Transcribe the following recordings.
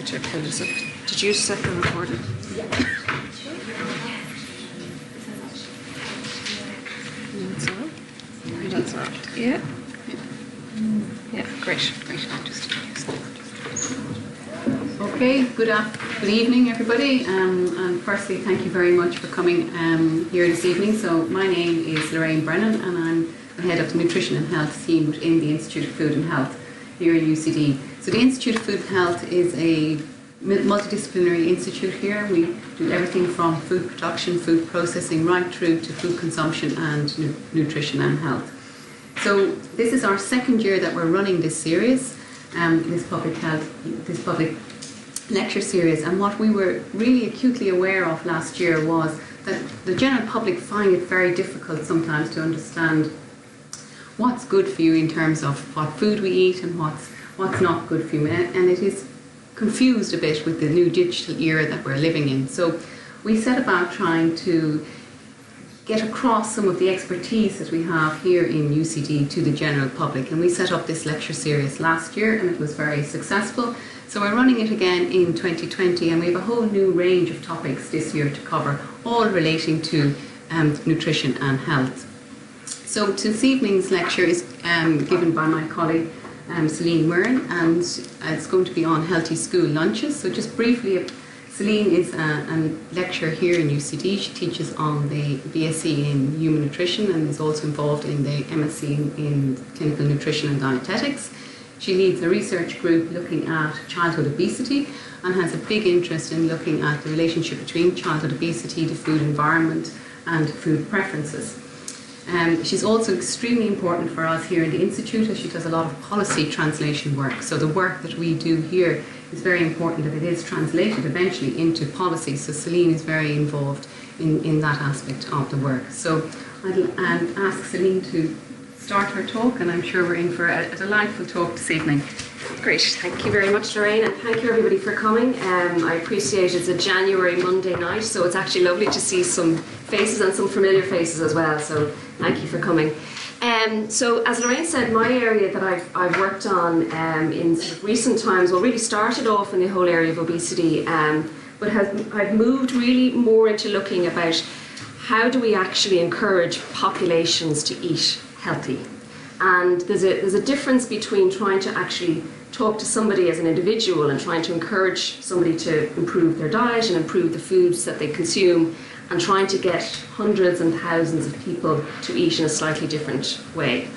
to pull this up. Did you set the recording? Yeah. That's all. That's all. Yeah. Yeah. Great. Okay. Good evening, everybody. And firstly, thank you very much for coming here this evening. So my name is Celine Murrin, and I'm the head of the Nutrition and Health team within the Institute of Food and Health here in UCD. So the Institute of Food and Health is a multidisciplinary institute here. We do everything from food production, food processing, right through to food consumption and nutrition and health. So this is our second year that we're running this series, this public lecture series. And what we were really acutely aware of last year was that the general public find it very difficult sometimes to understand what's good for you in terms of what food we eat and what's not good for you, and it is confused a bit with the new digital era that we're living in. So we set about trying to get across some of the expertise that we have here in UCD to the general public, and we set up this lecture series last year and it was very successful. So we're running it again in 2020, and we have a whole new range of topics this year to cover, all relating to nutrition and health. So this evening's lecture is given by my colleague Celine Murrin, and it's going to be on healthy school lunches. So just briefly, Celine is a lecturer here in UCD. She teaches on the BSc in Human Nutrition and is also involved in the MSc in Clinical Nutrition and Dietetics. She leads a research group looking at childhood obesity and has a big interest in looking at the relationship between childhood obesity, the food environment and food preferences. She's also extremely important for us here in the Institute, as she does a lot of policy translation work. So the work that we do here is very important that it is translated eventually into policy. So Celine is very involved in that aspect of the work. So I'll ask Celine to start her talk, and I'm sure we're in for a delightful talk this evening. Great, thank you very much, Lorraine, and thank you everybody for coming. I appreciate it's a January Monday night, so it's actually lovely to see some faces and some familiar faces as well, so thank you for coming. So as Lorraine said, my area that I've worked on in sort of recent times, well, really started off in the whole area of obesity, but I've moved really more into looking about how do we actually encourage populations to eat healthy. And there's a difference between trying to actually talk to somebody as an individual and trying to encourage somebody to improve their diet and improve the foods that they consume, and trying to get hundreds and thousands of people to eat in a slightly different way.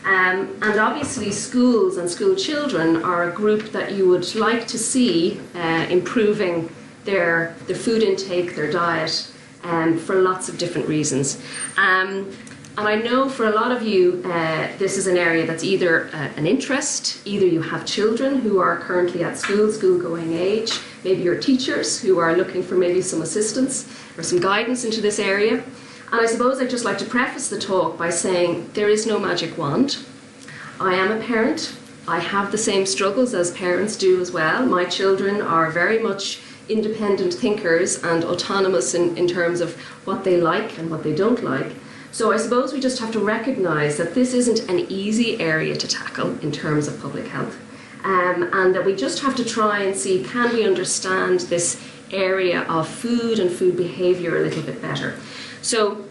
And obviously schools and school children are a group that you would like to see improving their food intake, their diet, for lots of different reasons. And I know for a lot of you, this is an area that's either an interest, either you have children who are currently at school-going age, maybe you're teachers who are looking for maybe some assistance or some guidance into this area. And I suppose I'd just like to preface the talk by saying there is no magic wand. I am a parent. I have the same struggles as parents do as well. My children are very much independent thinkers and autonomous in terms of what they like and what they don't like. So I suppose we just have to recognise that this isn't an easy area to tackle in terms of public health, and that we just have to try and see, can we understand this area of food and food behaviour a little bit better. So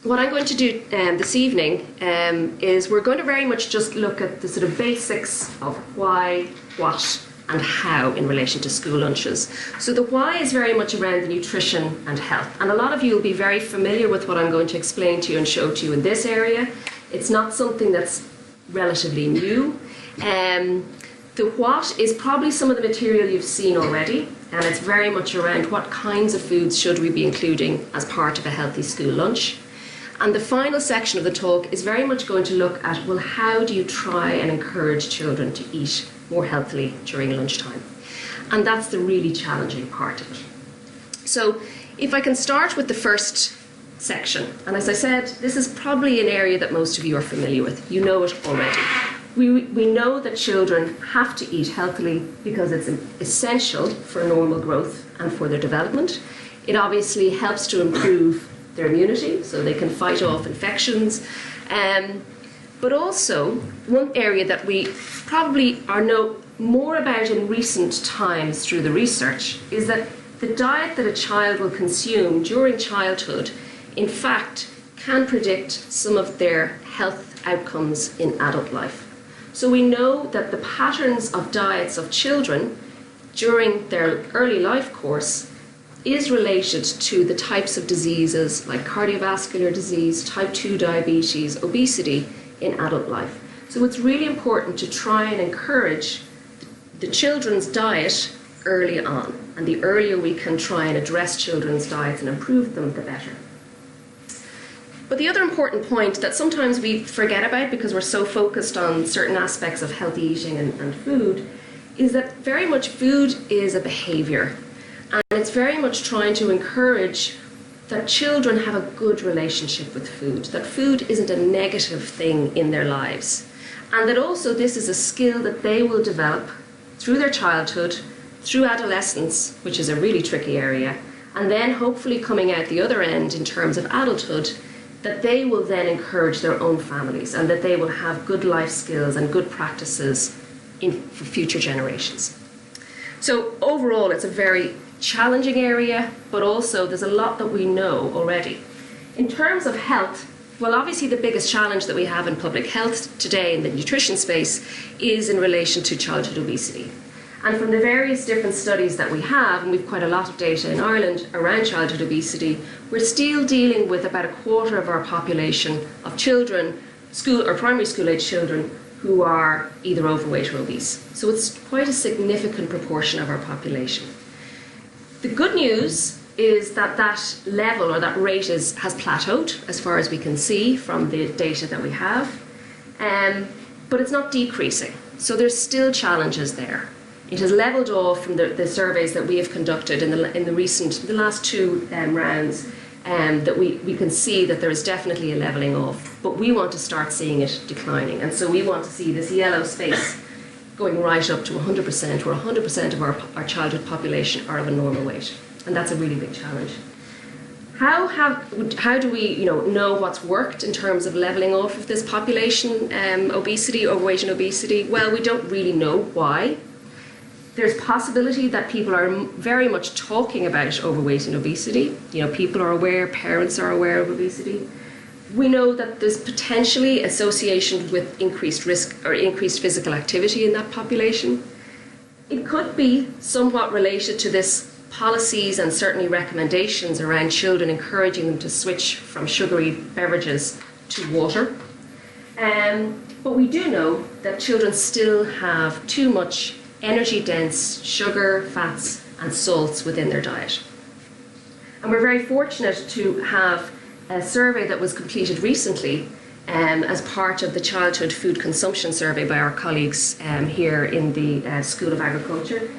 what I'm going to do this evening is we're going to very much just look at the sort of basics of why, what and how in relation to school lunches. So the why is very much around the nutrition and health. And a lot of you will be very familiar with what I'm going to explain to you and show to you in this area. It's not something that's relatively new. The what is probably some of the material you've seen already, and it's very much around what kinds of foods should we be including as part of a healthy school lunch. And the final section of the talk is very much going to look at, well, how do you try and encourage children to eat more healthily during lunchtime? And that's the really challenging part of it. So if I can start with the first section, and as I said, this is probably an area that most of you are familiar with. You know it already. We know that children have to eat healthily because it's essential for normal growth and for their development. It obviously helps to improve their immunity so they can fight off infections. But also, one area that we probably know more about in recent times through the research is that the diet that a child will consume during childhood, in fact, can predict some of their health outcomes in adult life. So we know that the patterns of diets of children during their early life course is related to the types of diseases like cardiovascular disease, type 2 diabetes, obesity in adult life. So it's really important to try and encourage the children's diet early on. And the earlier we can try and address children's diets and improve them, the better. But the other important point that sometimes we forget about because we're so focused on certain aspects of healthy eating and food is that very much food is a behaviour. And it's very much trying to encourage that children have a good relationship with food, that food isn't a negative thing in their lives. And that also this is a skill that they will develop through their childhood, through adolescence, which is a really tricky area, and then hopefully coming out the other end in terms of adulthood, that they will then encourage their own families and that they will have good life skills and good practices for future generations. So overall, it's a very challenging area, but also there's a lot that we know already. In terms of health, well, obviously the biggest challenge that we have in public health today in the nutrition space is in relation to childhood obesity. And from the various different studies that we have, and we've quite a lot of data in Ireland around childhood obesity, we're still dealing with about a quarter of our population of children, school or primary school age children, who are either overweight or obese. So it's quite a significant proportion of our population. The good news is that that level or that rate has plateaued as far as we can see from the data that we have, but it's not decreasing. So there's still challenges there. It has levelled off from the surveys that we have conducted in the last two rounds, that we can see that there is definitely a levelling off, but we want to start seeing it declining. And so we want to see this yellow space going right up to 100%, where 100% of our childhood population are of a normal weight. And that's a really big challenge. How do we know what's worked in terms of levelling off of this population, obesity, overweight and obesity? Well, we don't really know why. There's possibility that people are very much talking about overweight and obesity. People are aware, parents are aware of obesity. We know that there's potentially association with increased risk or increased physical activity in that population. It could be somewhat related to this policies and certainly recommendations around children encouraging them to switch from sugary beverages to water. But we do know that children still have too much energy-dense sugar, fats and salts within their diet. And we're very fortunate to have a survey that was completed recently as part of the Childhood Food Consumption Survey by our colleagues here in the School of Agriculture.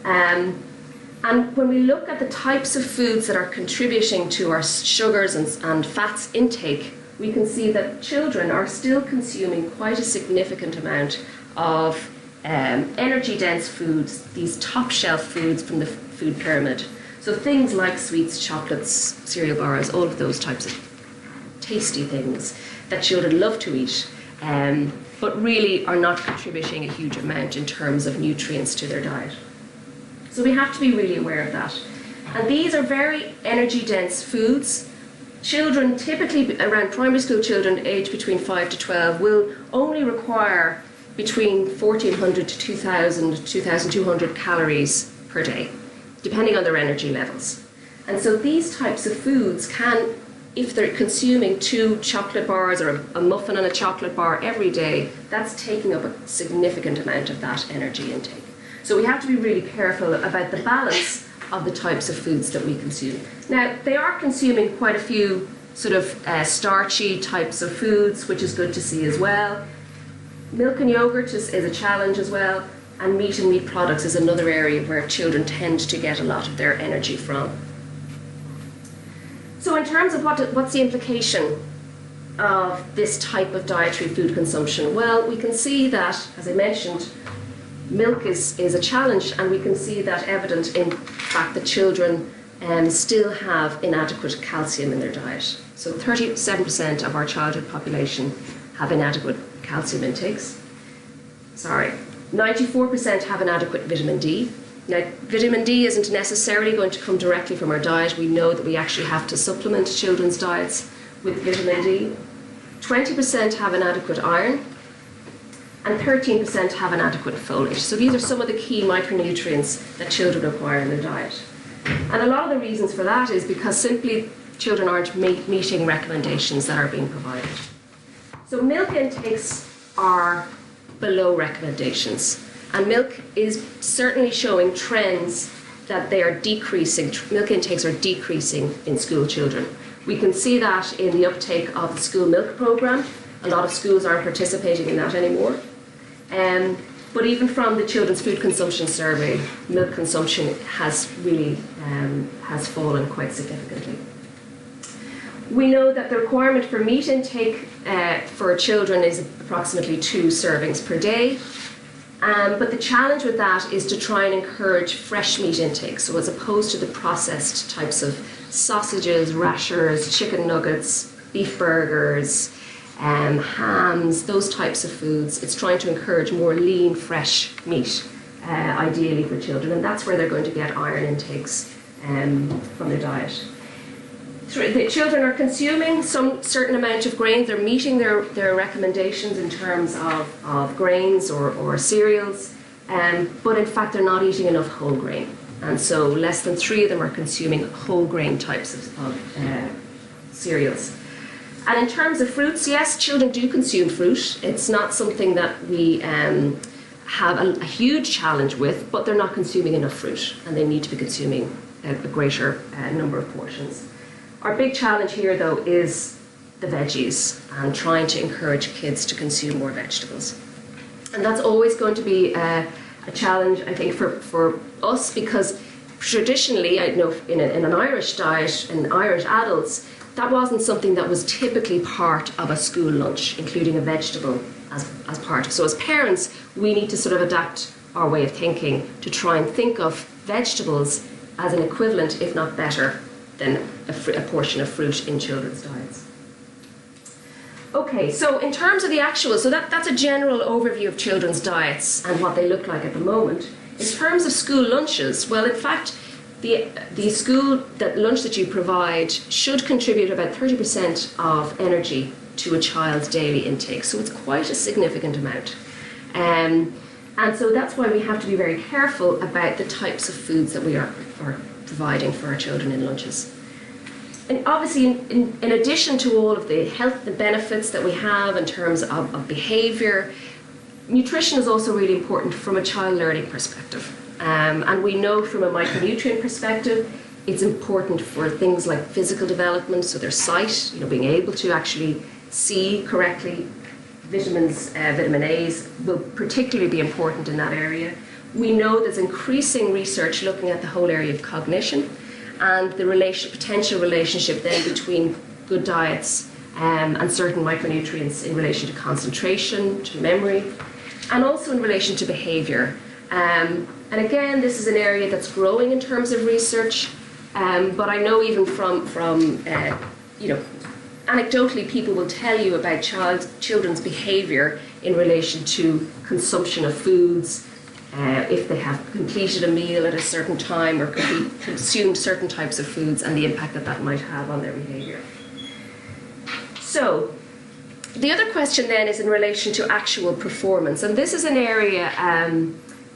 And when we look at the types of foods that are contributing to our sugars and fats intake, we can see that children are still consuming quite a significant amount of energy-dense foods, these top-shelf foods from the food pyramid. So things like sweets, chocolates, cereal bars, all of those types of tasty things that children love to eat, but really are not contributing a huge amount in terms of nutrients to their diet. So we have to be really aware of that. And these are very energy-dense foods. Children, typically around primary school children aged between 5 to 12, will only require between 1,400 to 2,000, 2,200 calories per day, depending on their energy levels. And so these types of foods can, if they're consuming 2 chocolate bars or a muffin and a chocolate bar every day, that's taking up a significant amount of that energy intake. So we have to be really careful about the balance of the types of foods that we consume. Now, they are consuming quite a few sort of starchy types of foods, which is good to see as well. Milk and yogurt is a challenge as well, and meat and meat products is another area where children tend to get a lot of their energy from. So in terms of what's the implication of this type of dietary food consumption? Well, we can see that, as I mentioned, milk is a challenge, and we can see that evident in the fact that children still have inadequate calcium in their diet. So 37% of our childhood population have inadequate calcium intakes. 94% have inadequate vitamin D. Now, vitamin D isn't necessarily going to come directly from our diet. We know that we actually have to supplement children's diets with vitamin D. 20% have inadequate iron, and 13% have inadequate folate. So these are some of the key micronutrients that children require in their diet. And a lot of the reasons for that is because simply children aren't meeting recommendations that are being provided. So milk intakes are below recommendations, and milk is certainly showing trends that they are decreasing. Milk intakes are decreasing in school children. We can see that in the uptake of the school milk programme. A lot of schools aren't participating in that anymore. But even from the Children's Food Consumption Survey, milk consumption has really has fallen quite significantly. We know that the requirement for meat intake for children is approximately 2 servings per day. But the challenge with that is to try and encourage fresh meat intake. So as opposed to the processed types of sausages, rashers, chicken nuggets, beef burgers, hams, those types of foods, it's trying to encourage more lean, fresh meat, ideally for children. And that's where they're going to get iron intakes from their diet. The children are consuming some certain amount of grains. They're meeting their recommendations in terms of grains or cereals, but in fact they're not eating enough whole grain. And so less than 3 of them are consuming whole grain types of cereals. And in terms of fruits, yes, children do consume fruit. It's not something that we have a huge challenge with, but they're not consuming enough fruit, and they need to be consuming a greater number of portions. Our big challenge here, though, is the veggies and trying to encourage kids to consume more vegetables. And that's always going to be a challenge, I think, for us, because traditionally, I know in an Irish diet, in Irish adults, that wasn't something that was typically part of a school lunch, including a vegetable as part of. So as parents, we need to sort of adapt our way of thinking to try and think of vegetables as an equivalent, if not better, than a portion of fruit in children's diets. Okay, so in terms of the actual, so that's a general overview of children's diets and what they look like at the moment. In terms of school lunches, well, in fact, the school lunch that you provide should contribute about 30% of energy to a child's daily intake. So it's quite a significant amount. And so that's why we have to be very careful about the types of foods that we are providing for our children in lunches. And obviously, in addition to all of the health and benefits that we have in terms of behaviour, nutrition is also really important from a child learning perspective. And we know from a micronutrient perspective, it's important for things like physical development, so their sight, being able to actually see correctly. Vitamin A's will particularly be important in that area. We know there's increasing research looking at the whole area of cognition and the potential relationship then between good diets and certain micronutrients in relation to concentration, to memory, and also in relation to behaviour. And again, this is an area that's growing in terms of research, but I know even from anecdotally, people will tell you about children's behaviour in relation to consumption of foods, if they have completed a meal at a certain time or consumed certain types of foods, and the impact that might have on their behaviour. So, the other question then is in relation to actual performance, and this is an area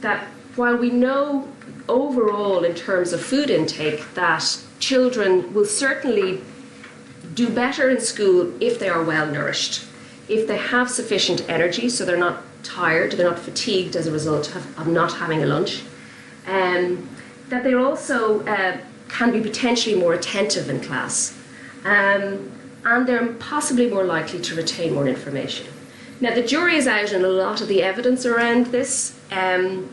that while we know overall in terms of food intake that children will certainly do better in school if they are well nourished, if they have sufficient energy, so they're not tired, they're not fatigued as a result of not having a lunch, that they also can be potentially more attentive in class, and they're possibly more likely to retain more information. Now, the jury is out on a lot of the evidence around this.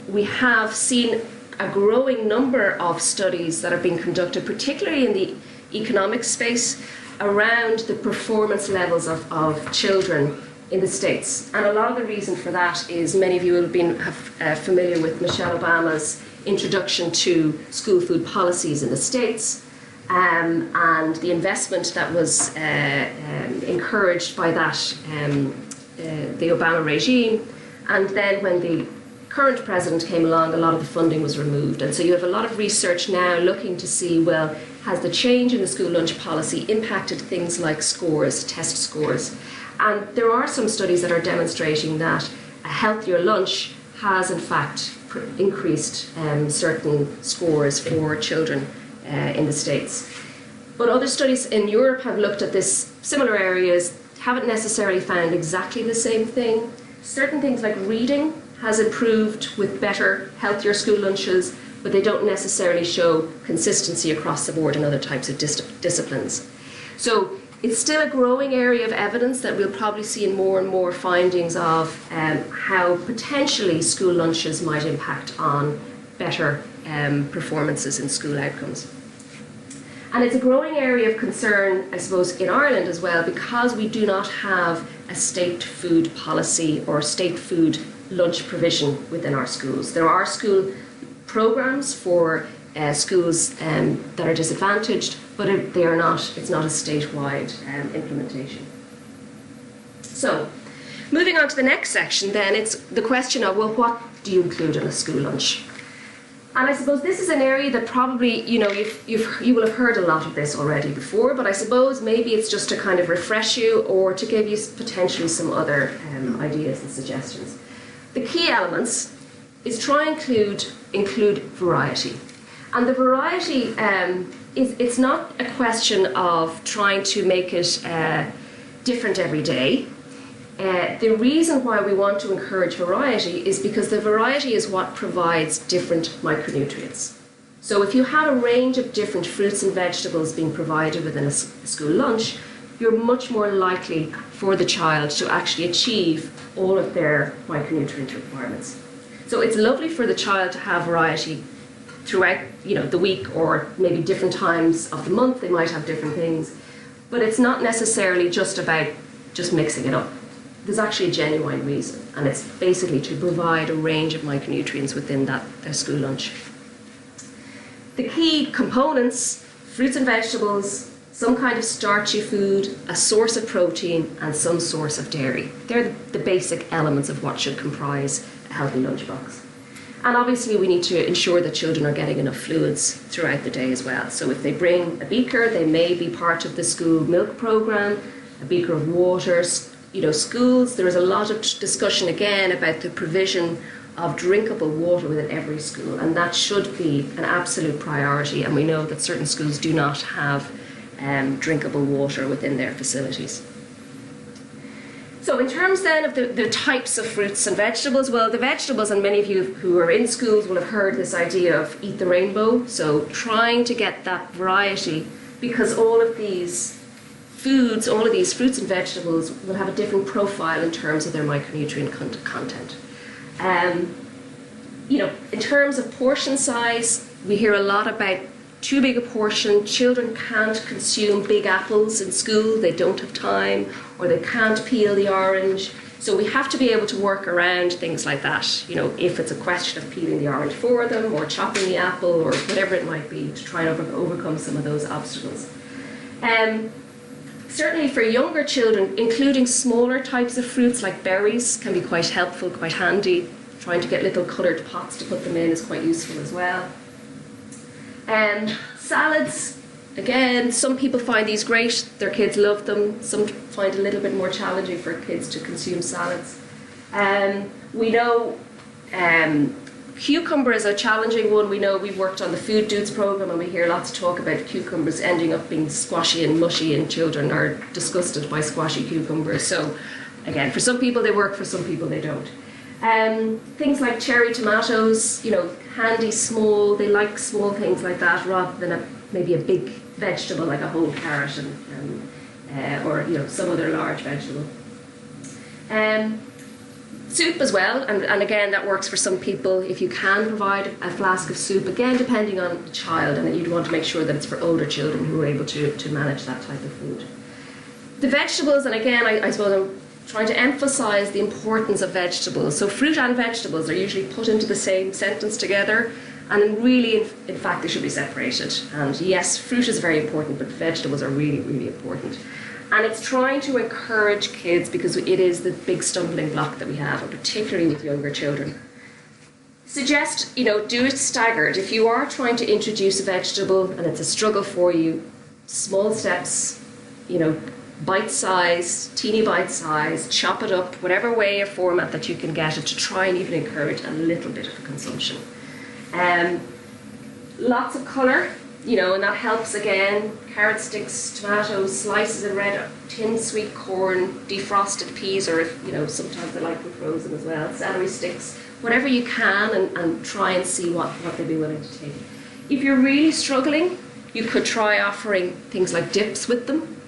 We have seen a growing number of studies that are being conducted, particularly in the economic space, around the performance levels of children in the States. And a lot of the reason for that is many of you will have been familiar with Michelle Obama's introduction to school food policies in the States, and the investment that was encouraged by that the Obama regime, and then when the current president came along, a lot of the funding was removed. And so you have a lot of research now looking to see, well, has the change in the school lunch policy impacted things like scores, test scores? And there are some studies that are demonstrating that a healthier lunch has in fact increased certain scores for children in the States. But other studies in Europe have looked at this similar areas, haven't necessarily found exactly the same thing. Certain things like reading has improved with better, healthier school lunches, but they don't necessarily show consistency across the board in other types of disciplines. So it's still a growing area of evidence that we'll probably see in more and more findings of how potentially school lunches might impact on better performances in school outcomes. And it's a growing area of concern, I suppose, in Ireland as well, because we do not have a state food policy or state food lunch provision within our schools. There are school programs for schools that are disadvantaged, but they are not. It's not a statewide implementation. So, moving on to the next section, then it's the question of, well, what do you include in a school lunch? And I suppose this is an area that probably, you will have heard a lot of this already before, but I suppose maybe it's just to kind of refresh you or to give you potentially some other ideas and suggestions. The key elements is try and include variety. And the variety, it's not a question of trying to make it different every day. The reason why we want to encourage variety is because the variety is what provides different micronutrients. So if you have a range of different fruits and vegetables being provided within a school lunch, you're much more likely for the child to actually achieve all of their micronutrient requirements. So it's lovely for the child to have variety throughout the week, or maybe different times of the month they might have different things, but it's not necessarily just about just mixing it up. There's actually a genuine reason, and it's basically to provide a range of micronutrients within their school lunch. The key components: fruits and vegetables, some kind of starchy food, a source of protein, and some source of dairy. They're the basic elements of what should comprise a healthy lunchbox. And obviously we need to ensure that children are getting enough fluids throughout the day as well. So if they bring a beaker, they may be part of the school milk programme, a beaker of water. Schools, there is a lot of discussion again about the provision of drinkable water within every school, and that should be an absolute priority. And we know that certain schools do not have drinkable water within their facilities. So in terms then of the types of fruits and vegetables, well, the vegetables, and many of you who are in schools will have heard this idea of eat the rainbow, so trying to get that variety, because all of these foods, all of these fruits and vegetables will have a different profile in terms of their micronutrient content. In terms of portion size, we hear a lot about too big a portion. Children can't consume big apples in school, they don't have time, or they can't peel the orange. So we have to be able to work around things like that, if it's a question of peeling the orange for them or chopping the apple or whatever it might be, to try and overcome some of those obstacles. Certainly for younger children, including smaller types of fruits like berries can be quite helpful, quite handy. Trying to get little coloured pots to put them in is quite useful as well. Salads, again, some people find these great, their kids love them. Some find it a little bit more challenging for kids to consume salads. We know cucumber is a challenging one. We know we've worked on the Food Dudes programme, and we hear lots of talk about cucumbers ending up being squashy and mushy, and children are disgusted by squashy cucumbers. So again, for some people they work, for some people they don't. Things like cherry tomatoes, handy, small, they like small things like that rather than maybe a big vegetable like a whole carrot or some other large vegetable. Soup as well, and again that works for some people. If you can provide a flask of soup, again depending on the child, and you'd want to make sure that it's for older children who are able to manage that type of food. The vegetables, and again I suppose I'm trying to emphasise the importance of vegetables. So fruit and vegetables are usually put into the same sentence together, and really in fact they should be separated. And yes, fruit is very important, but vegetables are really, really important. And it's trying to encourage kids, because it is the big stumbling block that we have, and particularly with younger children. Suggest, do it staggered. If you are trying to introduce a vegetable and it's a struggle for you, small steps, bite size, teeny bite size, chop it up, whatever way or format that you can get it, to try and even encourage a little bit of consumption. Lots of colour, and that helps again. Carrot sticks, tomatoes, slices of red, tinned sweet corn, defrosted peas, or if, sometimes they like them frozen as well, celery sticks, whatever you can, and try and see what they'd be willing to take. If you're really struggling, you could try offering things like dips with them.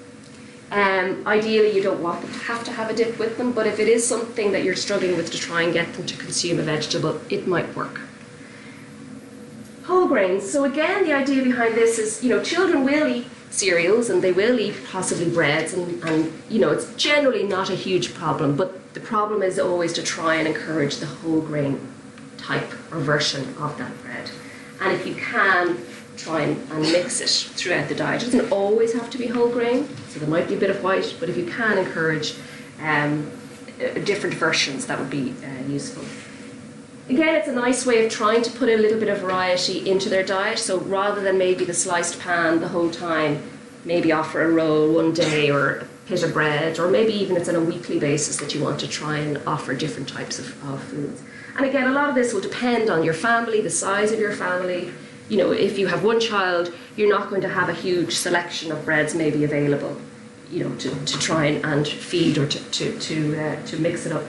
Ideally, you don't want them to have a dip with them, but if it is something that you're struggling with to try and get them to consume a vegetable, it might work. Whole grains. So again, the idea behind this is, children will eat cereals and they will eat possibly breads, and it's generally not a huge problem, but the problem is always to try and encourage the whole grain type or version of that bread. And if you can, try and mix it throughout the diet. It doesn't always have to be whole grain, so there might be a bit of white, but if you can encourage different versions, that would be useful. Again, it's a nice way of trying to put a little bit of variety into their diet, so rather than maybe the sliced pan the whole time, maybe offer a roll one day or a bit of bread, or maybe even it's on a weekly basis that you want to try and offer different types of foods. And again, a lot of this will depend on your family, the size of your family. If you have one child, you're not going to have a huge selection of breads maybe available, to try and feed or to mix it up.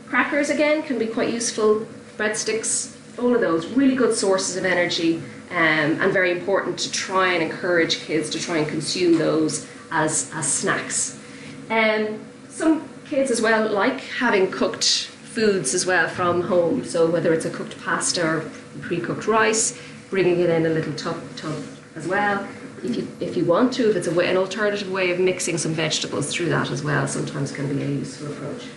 Crackers, again, can be quite useful. Breadsticks, all of those, really good sources of energy, and very important to try and encourage kids to try and consume those as snacks. Some kids as well like having cooked foods as well from home, so whether it's a cooked pasta or pre-cooked rice, bringing it in a little tub as well. If you want to, if it's an alternative way of mixing some vegetables through that as well, sometimes can be a useful approach.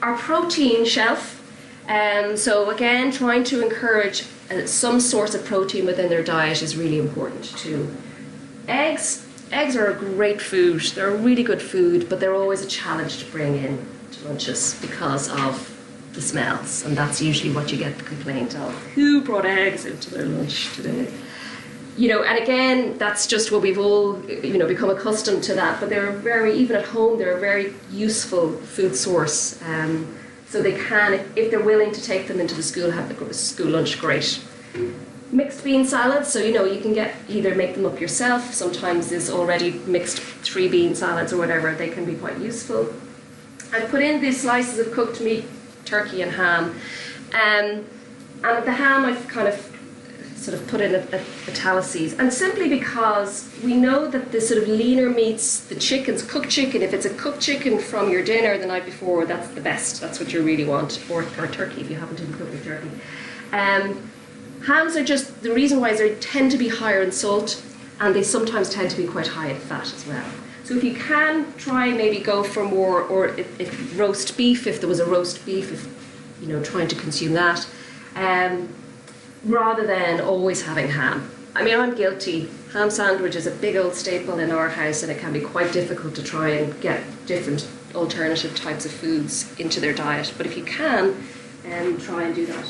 Our protein shelf, so again, trying to encourage some source of protein within their diet is really important too. Eggs are a great food. They're a really good food, but they're always a challenge to bring in to lunches because of the smells, and that's usually what you get the complaint of. Who brought eggs into their lunch today? And again, that's just what we've all, become accustomed to that, but even at home, they're a very useful food source. So they can, if they're willing to take them into the school, have the school lunch, great. Mixed bean salads, so you can either make them up yourself. Sometimes there's already mixed 3 bean salads or whatever. They can be quite useful. I've put in these slices of cooked meat, turkey and ham. And the ham I've kind of sort of put in italices, and simply because we know that the sort of leaner meats, the cooked chicken, if it's a cooked chicken from your dinner the night before, that's the best. That's what you really want, or turkey if you happen to be cooking turkey. Hams are just, the reason why is they tend to be higher in salt, and they sometimes tend to be quite high in fat as well. So if you can try maybe go for more, or if roast beef, if there was a roast beef, trying to consume that, rather than always having ham. I mean, I'm guilty. Ham sandwich is a big old staple in our house, and it can be quite difficult to try and get different alternative types of foods into their diet. But if you can, try and do that.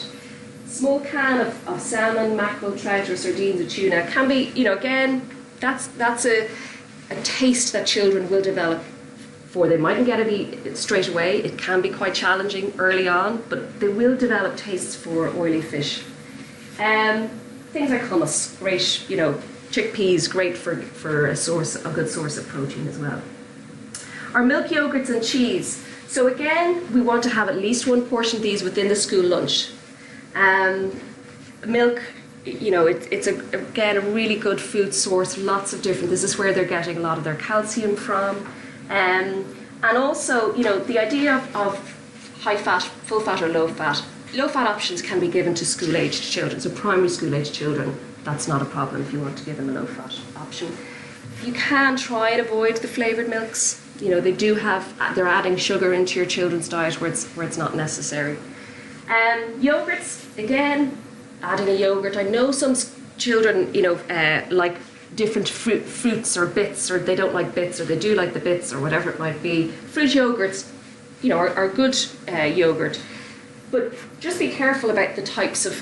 Small can of salmon, mackerel, trout, or sardines, or tuna can be, again, that's a taste that children will develop for. They mightn't get it straight away. It can be quite challenging early on, but they will develop tastes for oily fish. Things like hummus, great, chickpeas, great for a good source of protein as well. Our milk yogurts and cheese. So again, we want to have at least one portion of these within the school lunch. Milk, it's again a really good food source. Lots of different. This is where they're getting a lot of their calcium from, and also the idea of high fat, full fat, or low fat. Low fat options can be given to school aged children. So primary school aged children, that's not a problem if you want to give them a low fat option. You can try and avoid the flavoured milks. They're adding sugar into your children's diet where it's not necessary. Yogurts, again, adding a yogurt. I know some children, like different fruits or bits, or they don't like bits, or they do like the bits, or whatever it might be. Fruit yogurts, are good yogurt, but just be careful about the types of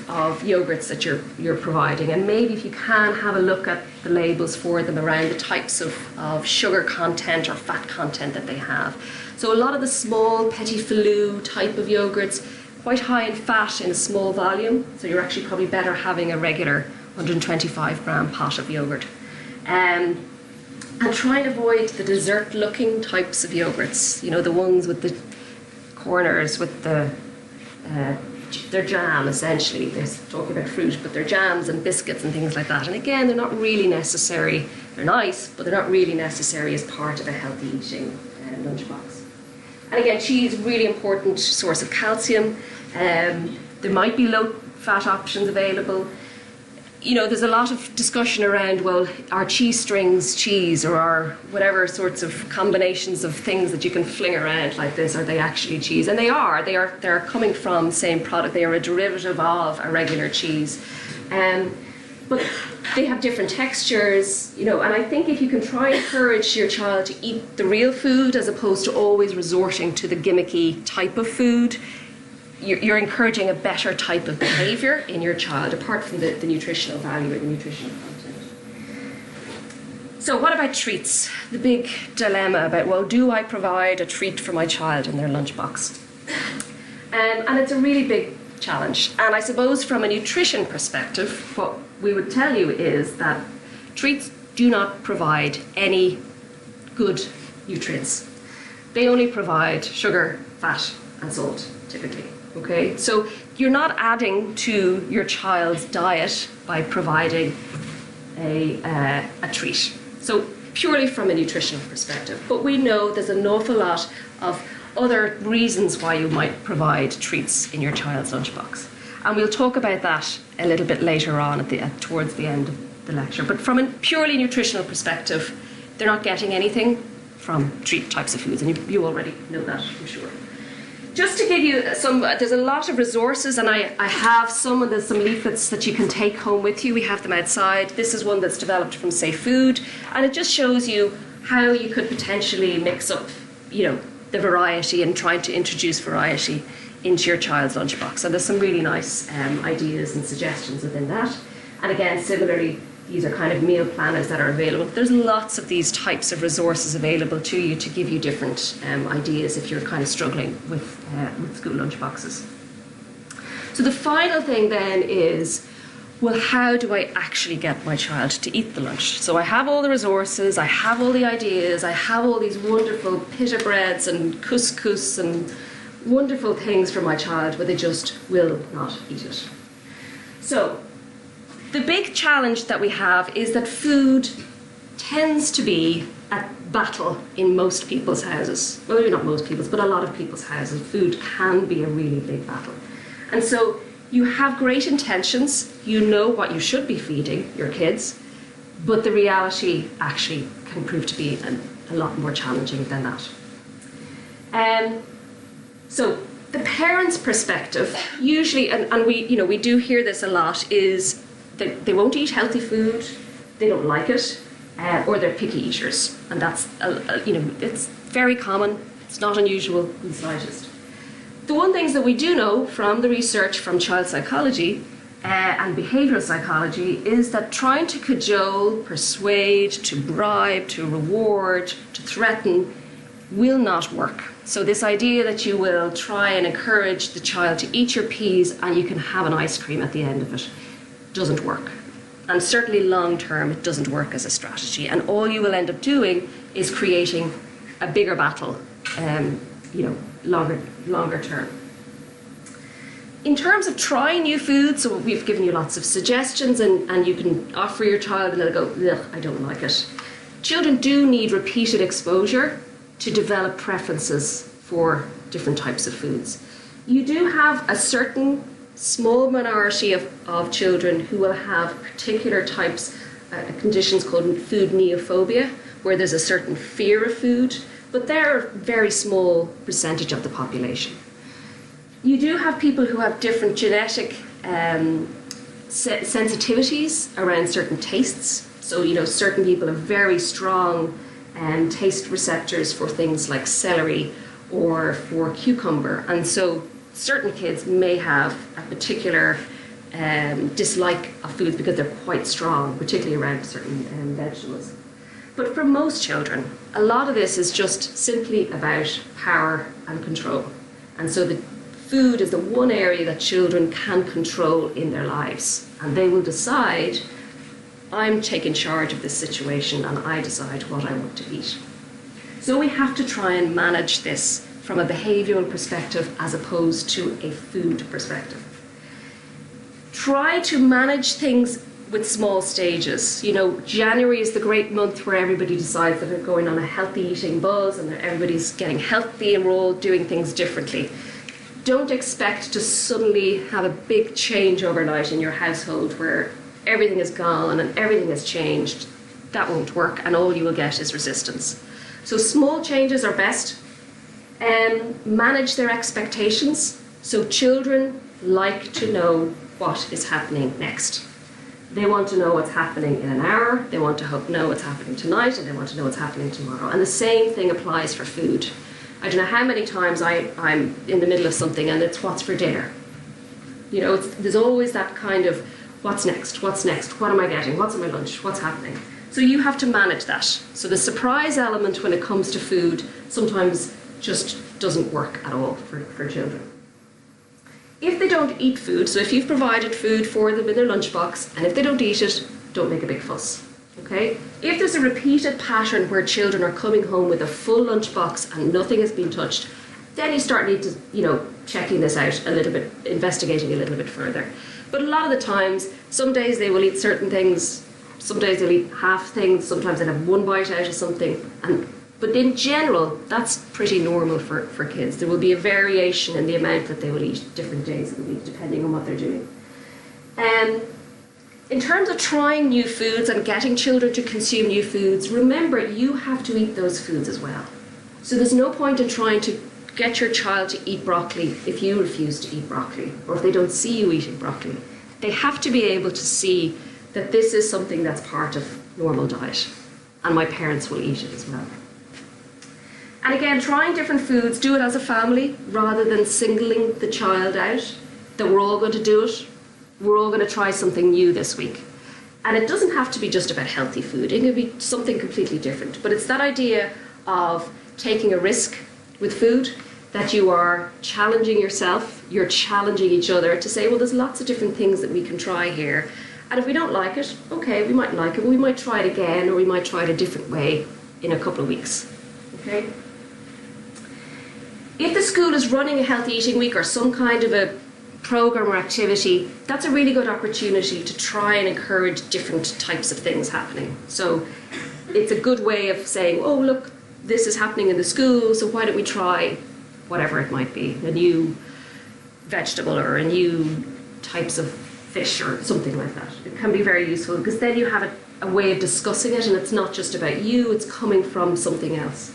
yogurts that you're providing, and maybe if you can have a look at the labels for them around the types of sugar content or fat content that they have. So a lot of the small petit filou type of yogurts, quite high in fat in a small volume, so you're actually probably better having a regular 125 gram pot of yogurt. And try and avoid the dessert looking types of yogurts, the ones with the corners with they're jam essentially. They're talking about fruit, but they're jams and biscuits and things like that. And again, they're not really necessary. They're nice, but they're not really necessary as part of a healthy eating lunchbox. And again, cheese, really important source of calcium. There might be low fat options available. There's a lot of discussion around, well, are cheese strings cheese, or are whatever sorts of combinations of things that you can fling around like this, are they actually cheese? And they are. They're coming from the same product. They are a derivative of a regular cheese. But they have different textures, and I think if you can try and encourage your child to eat the real food as opposed to always resorting to the gimmicky type of food, you're encouraging a better type of behaviour in your child, apart from the nutritional value or the nutritional content. So what about treats? The big dilemma about, well, do I provide a treat for my child in their lunchbox? And it's a really big challenge. And I suppose from a nutrition perspective, what we would tell you is that treats do not provide any good nutrients. They only provide sugar, fat, and salt, typically. Okay, so you're not adding to your child's diet by providing a treat. So purely from a nutritional perspective. But we know there's an awful lot of other reasons why you might provide treats in your child's lunchbox. And we'll talk about that a little bit later on towards the end of the lecture. But from a purely nutritional perspective, they're not getting anything from treat types of foods, and you already know that for sure. Just to give you there's a lot of resources, and I have some leaflets that you can take home with you. We have them outside. This is one that's developed from Safe Food, and it just shows you how you could potentially mix up, the variety and trying to introduce variety into your child's lunchbox. And there's some really nice ideas and suggestions within that. And again, similarly, these are kind of meal planners that are available. There's lots of these types of resources available to you to give you different ideas if you're kind of struggling with school lunchboxes. So the final thing then is, well, how do I actually get my child to eat the lunch? So I have all the resources, I have all the ideas, I have all these wonderful pita breads and couscous and wonderful things for my child, but they just will not eat it. So the big challenge that we have is that food tends to be a battle in most people's houses. Well, maybe not most people's, but a lot of people's houses. Food can be a really big battle. And so you have great intentions, you know what you should be feeding your kids, but the reality actually can prove to be a lot more challenging than that. So the parent's perspective, usually, and we do hear this a lot, is that they won't eat healthy food, they don't like it, or they're picky eaters, and that's it's very common. It's not unusual in the slightest. The one things that we do know from the research from child psychology and behavioural psychology is that trying to cajole, persuade, to bribe, to reward, to threaten will not work. So this idea that you will try and encourage the child to eat your peas and you can have an ice cream at the end of it doesn't work. And certainly long term it doesn't work as a strategy, and all you will end up doing is creating a bigger battle longer term. In terms of trying new foods, so we've given you lots of suggestions, and you can offer your child and they'll go, ugh, I don't like it. Children do need repeated exposure to develop preferences for different types of foods. You do have a certain small minority of children who will have particular types, conditions called food neophobia, where there's a certain fear of food, but they're a very small percentage of the population. You do have people who have different genetic sensitivities around certain tastes. So, certain people have very strong taste receptors for things like celery or for cucumber. And so certain kids may have a particular dislike of foods because they're quite strong, particularly around certain vegetables. But for most children, a lot of this is just simply about power and control. And so the food is the one area that children can control in their lives. And they will decide, I'm taking charge of this situation and I decide what I want to eat. So we have to try and manage this from a behavioural perspective as opposed to a food perspective. Try to manage things with small stages. January is the great month where everybody decides that they're going on a healthy eating buzz and that everybody's getting healthy and we're all doing things differently. Don't expect to suddenly have a big change overnight in your household where everything is gone and everything has changed. That won't work, and all you will get is resistance. So small changes are best. Manage their expectations. So children like to know what is happening next. They want to know what's happening in an hour, they want to know what's happening tonight, and they want to know what's happening tomorrow. And the same thing applies for food. I don't know how many times I'm in the middle of something and it's what's for dinner. There's always that kind of what's next, what am I getting, what's in my lunch, what's happening. So you have to manage that. So the surprise element when it comes to food sometimes just doesn't work at all for children. If they don't eat food, so if you've provided food for them in their lunchbox, and if they don't eat it, don't make a big fuss. Okay? If there's a repeated pattern where children are coming home with a full lunchbox and nothing has been touched, then you start need to, checking this out a little bit, investigating a little bit further. But a lot of the times, some days they will eat certain things, some days they'll eat half things, sometimes they'll have one bite out of something. But in general, that's pretty normal for kids. There will be a variation in the amount that they will eat different days of the week, depending on what they're doing. In terms of trying new foods and getting children to consume new foods, remember you have to eat those foods as well. So there's no point in trying to get your child to eat broccoli if you refuse to eat broccoli, or if they don't see you eating broccoli. They have to be able to see that this is something that's part of normal diet, and my parents will eat it as well. And again, trying different foods, do it as a family rather than singling the child out, that we're all going to do it. We're all going to try something new this week. And it doesn't have to be just about healthy food. It can be something completely different. But it's that idea of taking a risk with food, that you are challenging yourself, you're challenging each other to say, well, there's lots of different things that we can try here. And if we don't like it, okay, we might like it, but we might try it again, or we might try it a different way in a couple of weeks. Okay? If the school is running a healthy eating week or some kind of a program or activity, that's a really good opportunity to try and encourage different types of things happening. So it's a good way of saying, oh, look, this is happening in the school, so why don't we try whatever it might be, a new vegetable or a new types of fish or something like that. It can be very useful because then you have a way of discussing it, and it's not just about you, it's coming from something else.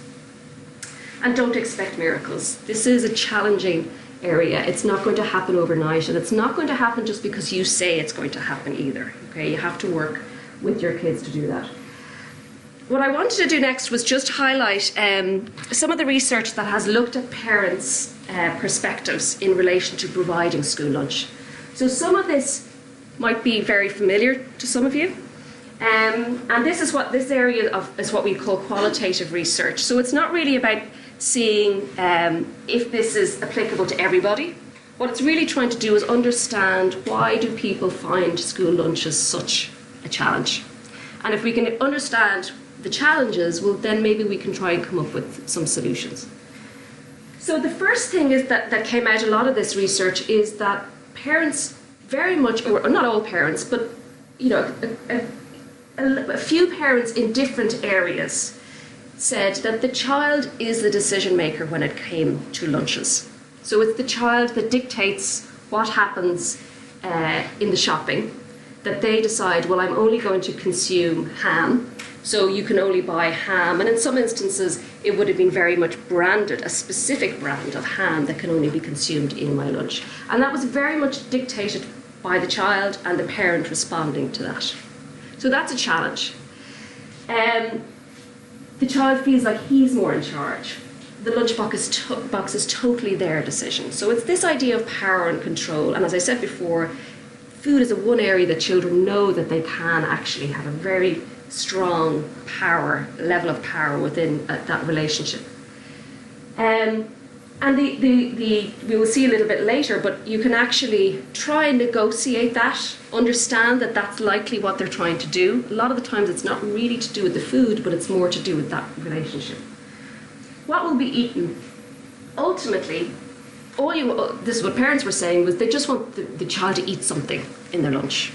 And don't expect miracles. This is a challenging area. It's not going to happen overnight, and it's not going to happen just because you say it's going to happen either. Okay, you have to work with your kids to do that. What I wanted to do next was just highlight some of the research that has looked at parents' perspectives in relation to providing school lunch. So some of this might be very familiar to some of you. And this area is what we call qualitative research. So it's not really about seeing if this is applicable to everybody. What it's really trying to do is understand, why do people find school lunches such a challenge? And if we can understand the challenges, well, then maybe we can try and come up with some solutions. So the first thing is that came out a lot of this research is that parents very much, or not all parents, but a few parents in different areas said that the child is the decision maker when it came to lunches. So it's the child that dictates what happens in the shopping, that they decide, well, I'm only going to consume ham, so you can only buy ham. And in some instances, it would have been very much branded, a specific brand of ham that can only be consumed in my lunch. And that was very much dictated by the child and the parent responding to that. So that's a challenge. The child feels like he's more in charge. The lunchbox is totally their decision. So it's this idea of power and control. And as I said before, food is the one area that children know that they can actually have a very strong level of power within that relationship. And we will see a little bit later, but you can actually try and negotiate that, understand that that's likely what they're trying to do. A lot of the times it's not really to do with the food, but it's more to do with that relationship. What will be eaten? Ultimately, this is what parents were saying, was they just want the child to eat something in their lunch.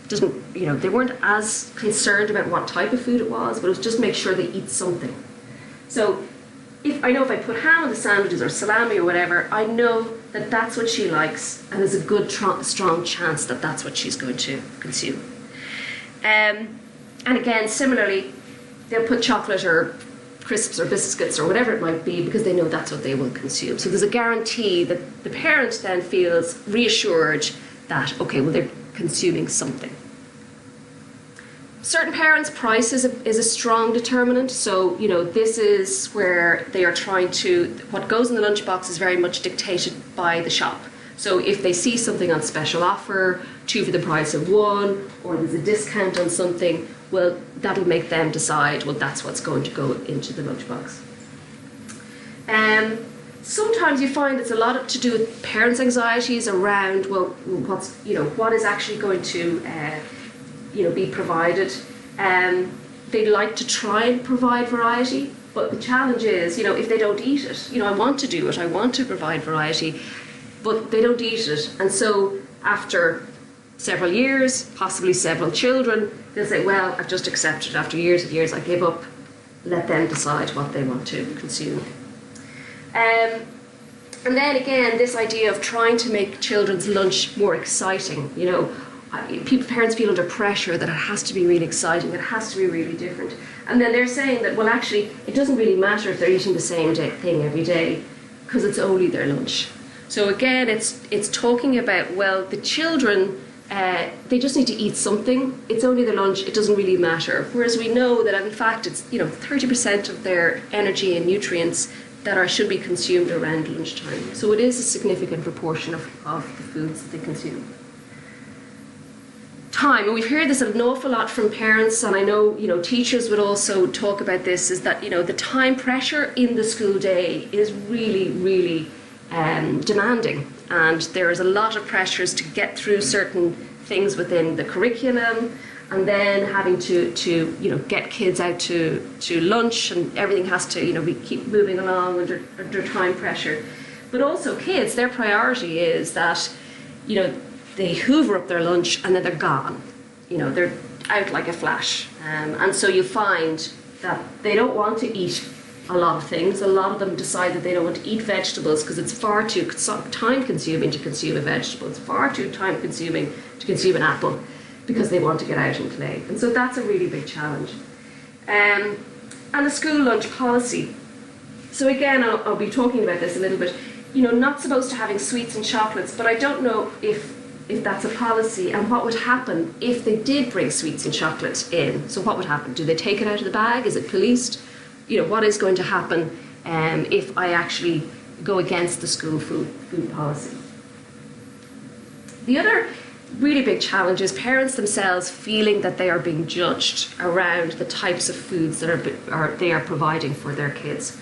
They weren't as concerned about what type of food it was, but it was just make sure they eat something. So if I put ham on the sandwiches or salami or whatever, I know that that's what she likes, and there's a good, strong chance that that's what she's going to consume. And again, similarly, they'll put chocolate or crisps or biscuits or whatever it might be because they know that's what they will consume. So there's a guarantee that the parent then feels reassured that, okay, well, they're consuming something. Certain parents, price is a strong determinant. So, this is where they are trying to, what goes in the lunchbox is very much dictated by the shop. So if they see something on special offer, 2 for the price of 1, or there's a discount on something, well, that'll make them decide, well, that's what's going to go into the lunchbox. Sometimes you find it's a lot to do with parents' anxieties around, well, what is actually going to be provided. They like to try and provide variety, but the challenge is, if they don't eat it, I want to do it, I want to provide variety, but they don't eat it. And so after several years, possibly several children, they'll say, well, I've just accepted. After years and years, I give up. Let them decide what they want to consume. And then again, this idea of trying to make children's lunch more exciting. Parents feel under pressure that it has to be really exciting, it has to be really different. And then they're saying that, well, actually, it doesn't really matter if they're eating the same thing every day because it's only their lunch. So again, it's talking about, well, the children, they just need to eat something. It's only their lunch. It doesn't really matter. Whereas we know that, in fact, it's 30% of their energy and nutrients that should be consumed around lunchtime. So it is a significant proportion of the foods that they consume. Time, and we've heard this an awful lot from parents, and I know teachers would also talk about this, is that the time pressure in the school day is really, really demanding, and there is a lot of pressures to get through certain things within the curriculum, and then having to get kids out to lunch, and everything has to we keep moving along under time pressure. But also kids, their priority is that they hoover up their lunch and then they're gone. They're out like a flash, and so you find that they don't want to eat a lot of things. A lot of them decide that they don't want to eat vegetables because it's far too time consuming to consume a vegetable. It's far too time consuming to consume an apple because they want to get out and play. And so that's a really big challenge. And the school lunch policy. So again, I'll be talking about this a little bit. Not supposed to having sweets and chocolates, but I don't know if that's a policy, and what would happen if they did bring sweets and chocolates in. So what would happen? Do they take it out of the bag? Is it policed? What is going to happen if I actually go against the school food policy? The other really big challenge is parents themselves feeling that they are being judged around the types of foods that they are providing for their kids.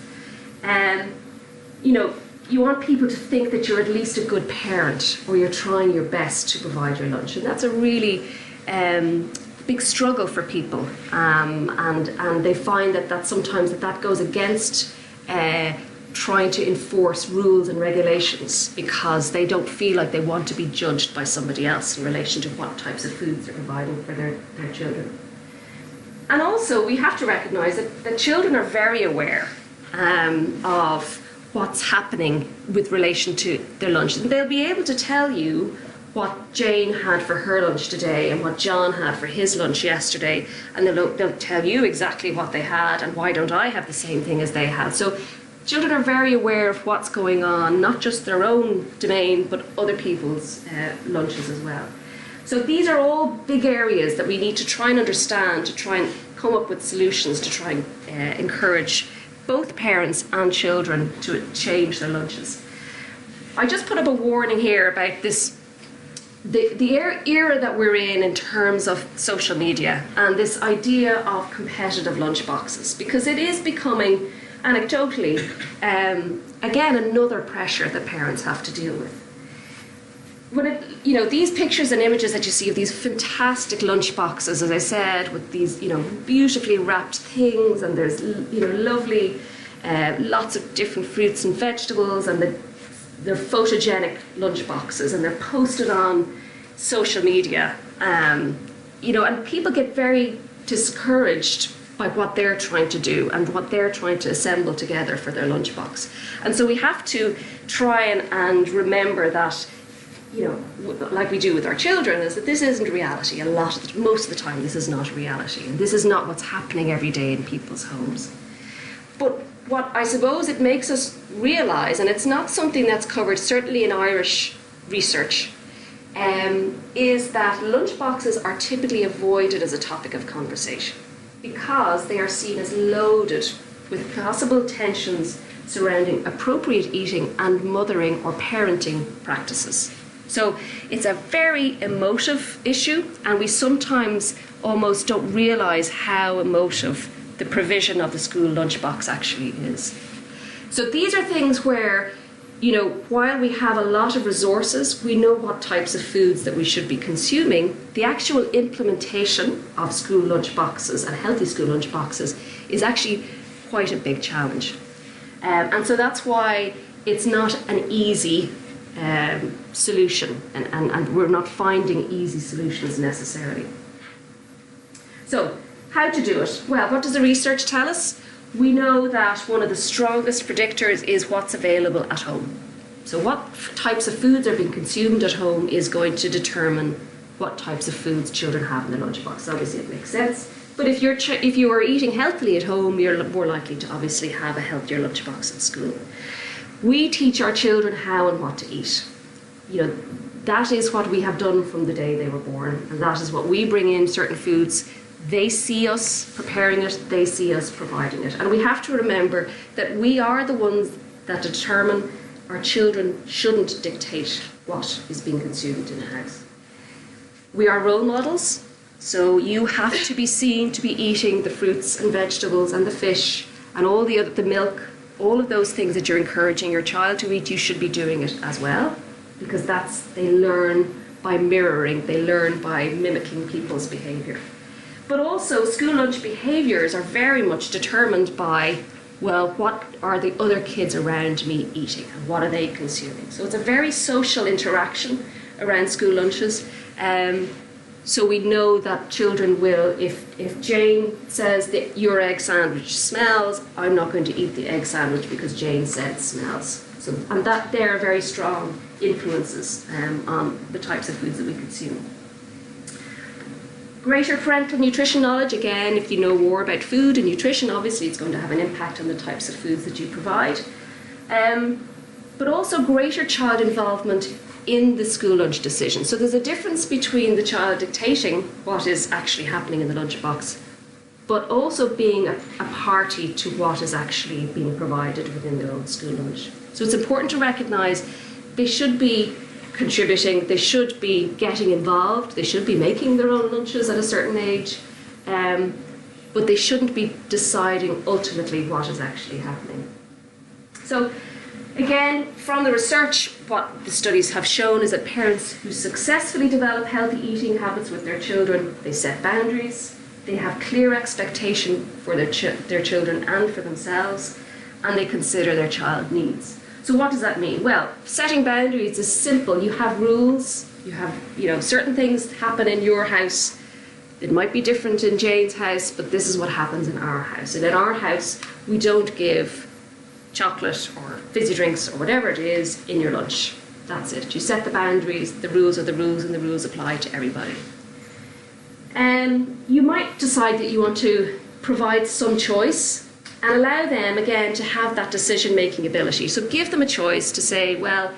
You want people to think that you're at least a good parent, or you're trying your best to provide your lunch, and that's a really big struggle for people, and they find that sometimes that goes against trying to enforce rules and regulations because they don't feel like they want to be judged by somebody else in relation to what types of foods they're providing for their children. And also we have to recognise that children are very aware of what's happening with relation to their lunch. And they'll be able to tell you what Jane had for her lunch today and what John had for his lunch yesterday, and they'll tell you exactly what they had and why don't I have the same thing as they had. So children are very aware of what's going on, not just their own domain but other people's lunches as well. So these are all big areas that we need to try and understand, to try and come up with solutions to try and encourage both parents and children to change their lunches. I just put up a warning here about this, the era that we're in terms of social media and this idea of competitive lunch boxes, because it is becoming, anecdotally, again, another pressure that parents have to deal with. These pictures and images that you see of these fantastic lunch boxes, as I said, with these, beautifully wrapped things, and there's, lovely, lots of different fruits and vegetables, and they're photogenic lunch boxes, and they're posted on social media, and people get very discouraged by what they're trying to do and what they're trying to assemble together for their lunchbox. And so we have to try and remember that, like we do with our children, is that this isn't reality. Most of the time, this is not reality, and this is not what's happening every day in people's homes. But what I suppose it makes us realise, and it's not something that's covered certainly in Irish research, is that lunchboxes are typically avoided as a topic of conversation because they are seen as loaded with possible tensions surrounding appropriate eating and mothering or parenting practices. So it's a very emotive issue, and we sometimes almost don't realise how emotive the provision of the school lunchbox actually is. So these are things where, while we have a lot of resources, we know what types of foods that we should be consuming, the actual implementation of school lunchboxes and healthy school lunchboxes is actually quite a big challenge. And so that's why it's not an easy solution, and we're not finding easy solutions necessarily. So, how to do it? Well, what does the research tell us? We know that one of the strongest predictors is what's available at home. So what types of foods are being consumed at home is going to determine what types of foods children have in their lunchbox. Obviously it makes sense. But if you are eating healthily at home, you're more likely to obviously have a healthier lunchbox at school. We teach our children how and what to eat. That is what we have done from the day they were born, and that is what we bring in certain foods. They see us preparing it, they see us providing it. And we have to remember that we are the ones that determine our children shouldn't dictate what is being consumed in the house. We are role models, so you have to be seen to be eating the fruits and vegetables and the fish and all the milk, all of those things that you're encouraging your child to eat. You should be doing it as well, because they learn by mirroring, they learn by mimicking people's behaviour. But also, school lunch behaviours are very much determined by, well, what are the other kids around me eating and what are they consuming? So it's a very social interaction around school lunches. So we know that children will, if Jane says that your egg sandwich smells, I'm not going to eat the egg sandwich because Jane said it smells. So, and that there are very strong influences on the types of foods that we consume. Greater parental nutrition knowledge, again, if you know more about food and nutrition, obviously it's going to have an impact on the types of foods that you provide. But also greater child involvement in the school lunch decision. So there's a difference between the child dictating what is actually happening in the lunchbox, but also being a party to what is actually being provided within their own school lunch. So it's important to recognise they should be contributing, they should be getting involved, they should be making their own lunches at a certain age, but they shouldn't be deciding ultimately what is actually happening. So again, from the research, what the studies have shown is that parents who successfully develop healthy eating habits with their children, they set boundaries, they have clear expectation for their children and for themselves, and they consider their child needs. So what does that mean? Well, setting boundaries is simple. You have rules, you have, certain things happen in your house. It might be different in Jane's house, but this is what happens in our house. And in our house, we don't give chocolate or fizzy drinks or whatever it is in your lunch. That's it. You set the boundaries, the rules are the rules, and the rules apply to everybody. And you might decide that you want to provide some choice and allow them, again, to have that decision-making ability. So give them a choice to say, well,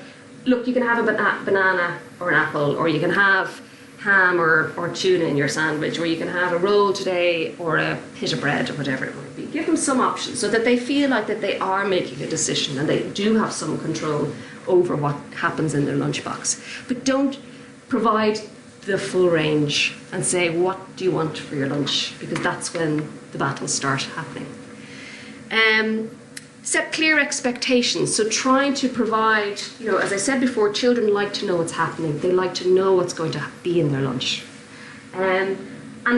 look, you can have a banana or an apple, or you can have ham or tuna in your sandwich, or you can have a roll today or a pita bread or whatever it might be. Give them some options so that they feel like that they are making a decision and they do have some control over what happens in their lunchbox. But don't provide the full range and say, what do you want for your lunch? Because that's when the battles start happening. Set clear expectations. So trying to provide, as I said before, children like to know what's happening. They like to know what's going to be in their lunch. And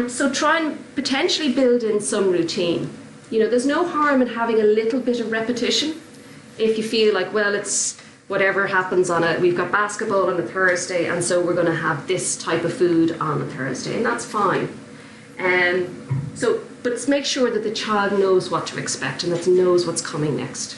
so try and potentially build in some routine. There's no harm in having a little bit of repetition. If you feel like, well, it's whatever happens on it. We've got basketball on a Thursday, and so we're going to have this type of food on a Thursday, and that's fine. But make sure that the child knows what to expect and that knows what's coming next.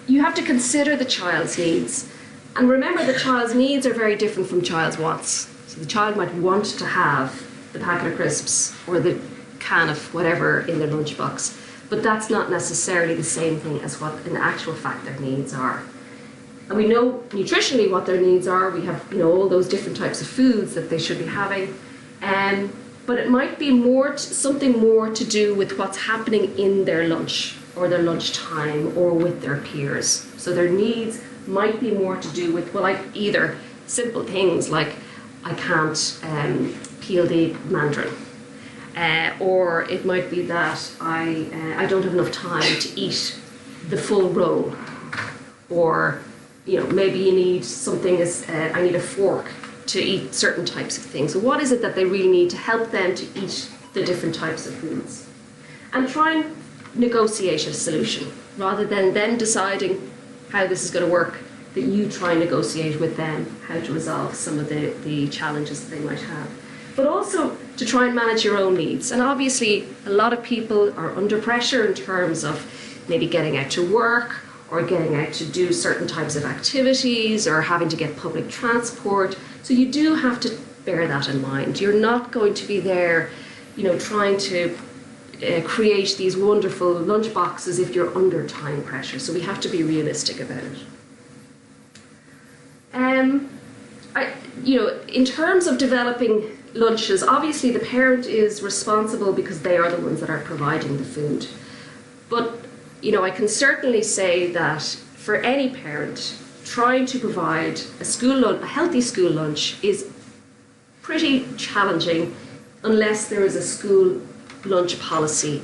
You have to consider the child's needs. And remember, the child's needs are very different from child's wants. So the child might want to have the packet of crisps or the can of whatever in their lunchbox, but that's not necessarily the same thing as what in actual fact their needs are. And we know nutritionally what their needs are. We have all those different types of foods that they should be having. But it might be something more to do with what's happening in their lunch or their lunchtime or with their peers. So their needs might be more to do with, either simple things like I can't peel the mandarin, or it might be that I don't have enough time to eat the full roll, or maybe you need something I need a fork to eat certain types of things. So what is it that they really need to help them to eat the different types of foods? And try and negotiate a solution rather than them deciding how this is going to work, that you try and negotiate with them how to resolve some of the challenges that they might have. But also to try and manage your own needs. And obviously a lot of people are under pressure in terms of maybe getting out to work or getting out to do certain types of activities or having to get public transport. So you do have to bear that in mind. You're not going to be there, trying to create these wonderful lunch boxes if you're under time pressure. So we have to be realistic about it. In terms of developing lunches, obviously the parent is responsible because they are the ones that are providing the food. But I can certainly say that for any parent, trying to provide a healthy school lunch is pretty challenging unless there is a school lunch policy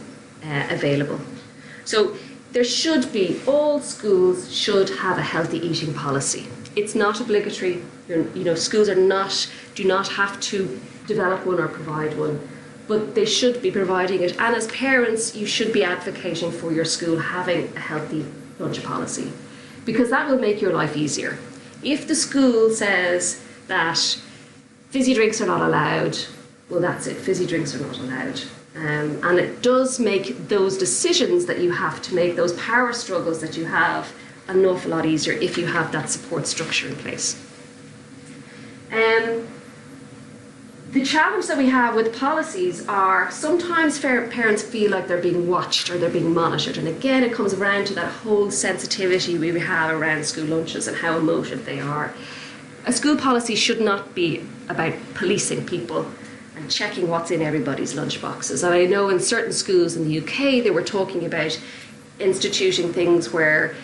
available. So all schools should have a healthy eating policy. It's not obligatory. Schools do not have to develop one or provide one, but they should be providing it. And as parents, you should be advocating for your school having a healthy lunch policy, because that will make your life easier. If the school says that fizzy drinks are not allowed, well, that's it, fizzy drinks are not allowed. And it does make those decisions that you have to make, those power struggles that you have, an awful lot easier if you have that support structure in place. The challenge that we have with policies are sometimes parents feel like they're being watched or they're being monitored. And again, it comes around to that whole sensitivity we have around school lunches and how emotive they are. A school policy should not be about policing people and checking what's in everybody's lunch boxes. And I know in certain schools in the UK, they were talking about instituting things where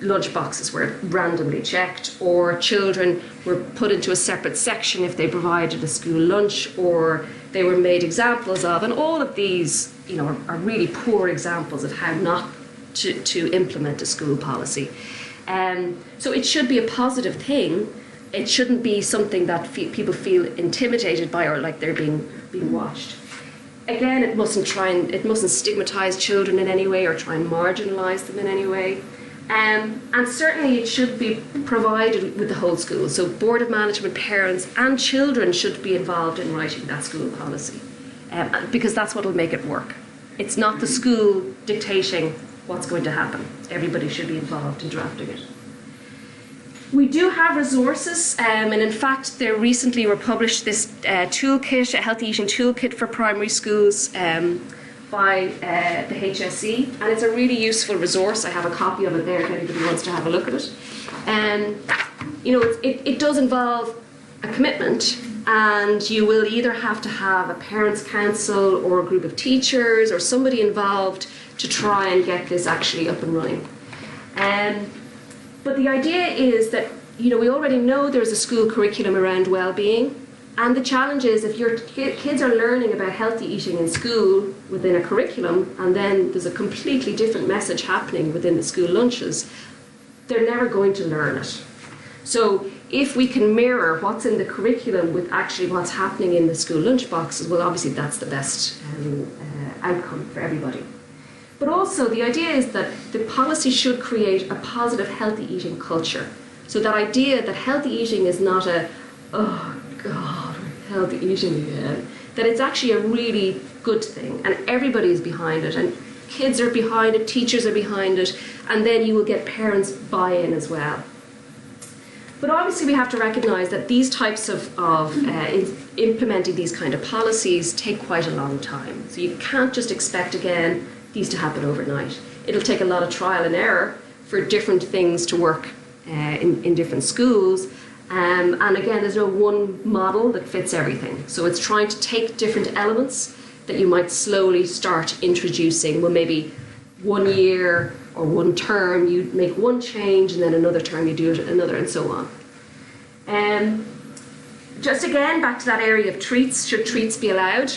lunch boxes were randomly checked, or children were put into a separate section if they provided a school lunch, or they were made examples of. And all of these, are really poor examples of how not to implement a school policy. So it should be a positive thing. It shouldn't be something that people feel intimidated by or like they're being watched. Again, it mustn't stigmatise children in any way or try and marginalise them in any way. And certainly it should be provided with the whole school. So board of management, parents and children should be involved in writing that school policy, because that's what will make it work. It's not the school dictating what's going to happen. Everybody should be involved in drafting it. We do have resources, and in fact there recently were published this toolkit, a healthy eating toolkit for primary schools by the HSE, and it's a really useful resource. I have a copy of it there if anybody wants to have a look at it. It does involve a commitment, and you will either have to have a parents' council or a group of teachers or somebody involved to try and get this actually up and running. But the idea is that, we already know there's a school curriculum around well-being, and the challenge is if your kids are learning about healthy eating in school within a curriculum, and then there's a completely different message happening within the school lunches, they're never going to learn it. So if we can mirror what's in the curriculum with actually what's happening in the school lunch boxes, well, obviously that's the best outcome for everybody. But also the idea is that the policy should create a positive healthy eating culture. So that idea that healthy eating is not a, oh God, healthy eating again, that it's actually a really good thing and everybody is behind it, and kids are behind it, teachers are behind it, and then you will get parents buy-in as well. But obviously we have to recognise that these types of implementing these kind of policies take quite a long time. So you can't just expect, again, these to happen overnight. It'll take a lot of trial and error for different things to work in different schools. And again, there's no one model that fits everything. So it's trying to take different elements that you might slowly start introducing. Well, maybe 1 year or 1 term, you make one change, and then another term you do it another, and so on. Just again, back to that area of treats. Should treats be allowed?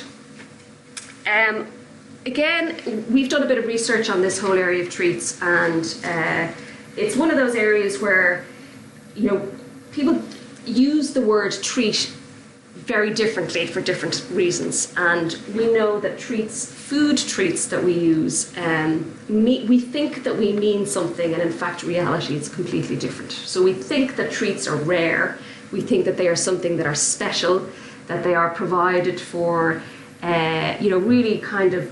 Again, we've done a bit of research on this whole area of treats, and it's one of those areas where, people use the word treat very differently for different reasons, and we know that treats, food treats that we use, we think that we mean something, and in fact reality is completely different. So we think that treats are rare, we think that they are something that are special, that they are provided for really kind of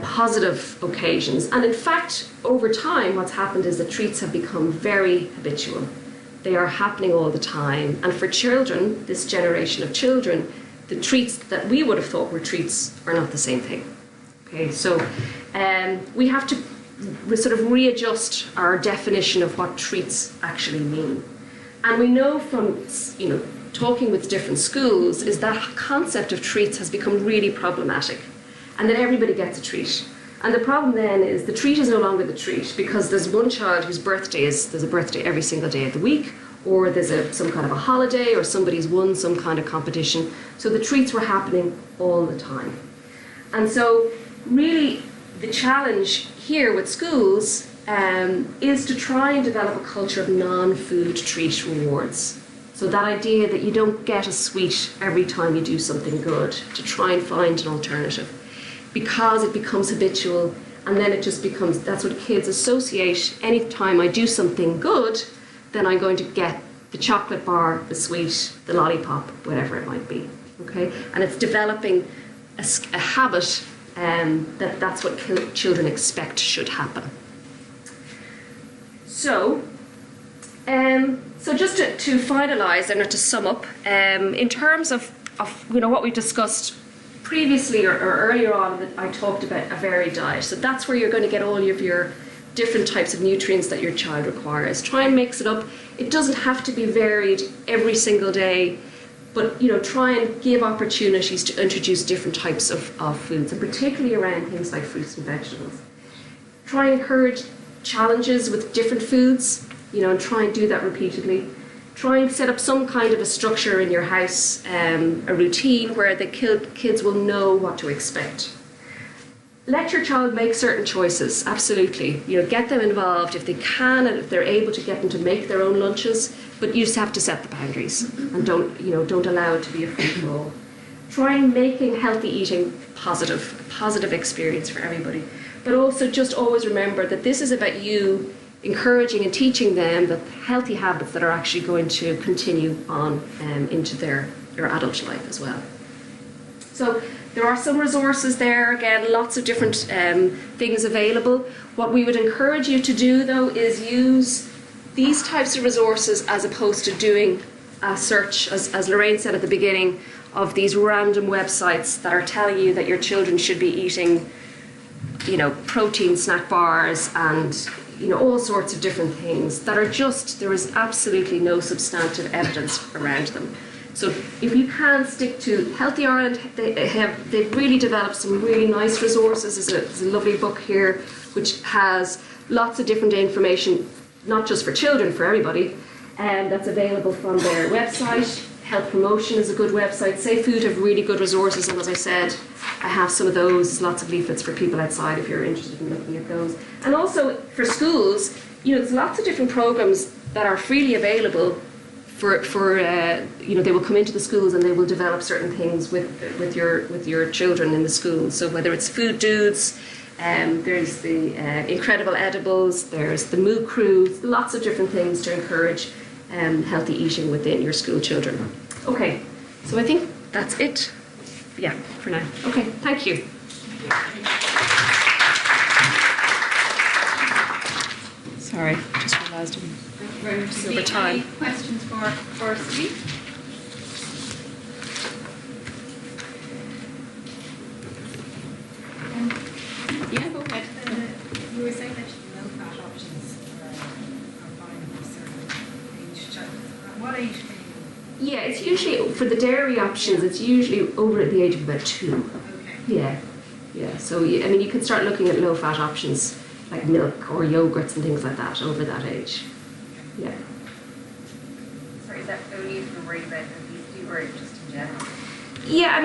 positive occasions, and in fact over time what's happened is that treats have become very habitual. They are happening all the time, and for children, this generation of children, the treats that we would have thought were treats are not the same thing. Okay, so we have to sort of readjust our definition of what treats actually mean. And we know from talking with different schools is that concept of treats has become really problematic, and that everybody gets a treat. And the problem then is the treat is no longer the treat, because there's one child whose birthday there's a birthday every single day of the week, or there's some kind of a holiday, or somebody's won some kind of competition. So the treats were happening all the time. And so really the challenge here with schools is to try and develop a culture of non-food treat rewards. So that idea that you don't get a sweet every time you do something good, to try and find an alternative. Because it becomes habitual, and then it just becomes, that's what kids associate. Any time I do something good, then I'm going to get the chocolate bar, the sweet, the lollipop, whatever it might be. Okay, and it's developing a habit that's what children expect should happen. So just to finalise and to sum up, in terms of what we discussed previously or earlier on, that I talked about a varied diet. So that's where you're going to get all of your different types of nutrients that your child requires. Try and mix it up. It doesn't have to be varied every single day, but try and give opportunities to introduce different types of foods, and particularly around things like fruits and vegetables. Try and encourage challenges with different foods, and try and do that repeatedly. Try and set up some kind of a structure in your house, a routine where the kids will know what to expect. Let your child make certain choices, absolutely. Get them involved if they can, and if they're able to get them to make their own lunches, but you just have to set the boundaries and don't allow it to be a free-for-all. Try and making healthy eating a positive experience for everybody. But also just always remember that this is about you encouraging and teaching them the healthy habits that are actually going to continue on into their adult life as well. So there are some resources there, again, lots of different things available. What we would encourage you to do, though, is use these types of resources as opposed to doing a search, as Lorraine said at the beginning, of these random websites that are telling you that your children should be eating, protein snack bars and all sorts of different things that are there is absolutely no substantive evidence around them. So if you can stick to Healthy Ireland, they've really developed some really nice resources. There's a lovely book here which has lots of different information, not just for children, for everybody, and that's available from their website. Health Promotion is a good website. Safe Food have really good resources, and as I said, I have some of those, lots of leaflets for people outside if you're interested in looking at those. And also for schools, there's lots of different programs that are freely available for they will come into the schools and they will develop certain things with your children in the schools. So whether it's Food Dudes, there's the Incredible Edibles, there's the Moo Crew, lots of different things to encourage healthy eating within your school children. Okay, so I think that's it. Yeah, for now. Okay, thank you. Sorry, just realised I'm over time. Any questions for Celine? Yeah, go ahead. You were saying that milk fat options are fine for certain age child. What age can you? Yeah, it's usually, for the dairy options, it's usually over at the age of about 2. Okay. Yeah. So, you can start looking at low-fat options like milk or yogurts and things like that over that age. Yeah. Sorry, is that only if you're worried about obesity or just in general? Yeah,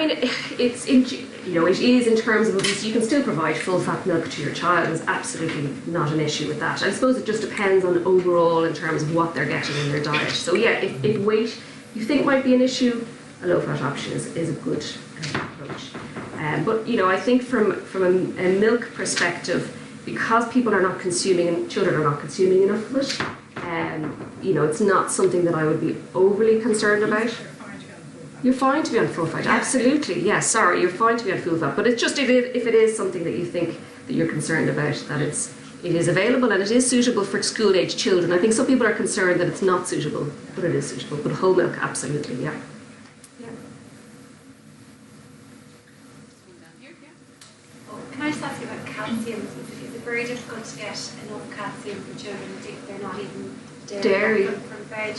it's it is in terms of obesity. You can still provide full-fat milk to your child. There's absolutely not an issue with that. I suppose it just depends on overall in terms of what they're getting in their diet. So yeah, if weight you think might be an issue, a low-fat option is a good approach. But I think from a milk perspective, because people are not consuming and children are not consuming enough of it, it's not something that I would be overly concerned about. You're fine to be on full fat, absolutely. Yes, sorry, you're fine to be on full fat. But it's just if it is something that you think that you're concerned about, that it is available and it is suitable for school age children. I think some people are concerned that it's not suitable, but it is suitable. But whole milk, absolutely, yeah. Oh, can I just ask you about calcium? Is it very difficult to get enough calcium for children if they're not eating dairy from veg?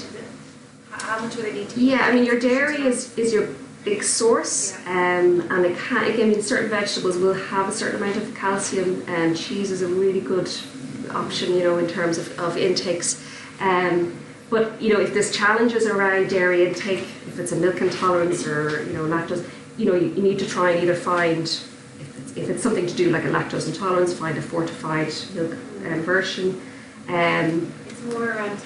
How much do they need to eat? Yeah, your dairy is your big source, and it can, again, certain vegetables will have a certain amount of calcium, and cheese is a really good option, in terms of intakes. But if there's challenges around dairy intake, if it's a milk intolerance or lactose, you need to try and either find, if it's something to do like a lactose intolerance, find a fortified milk version. It's more around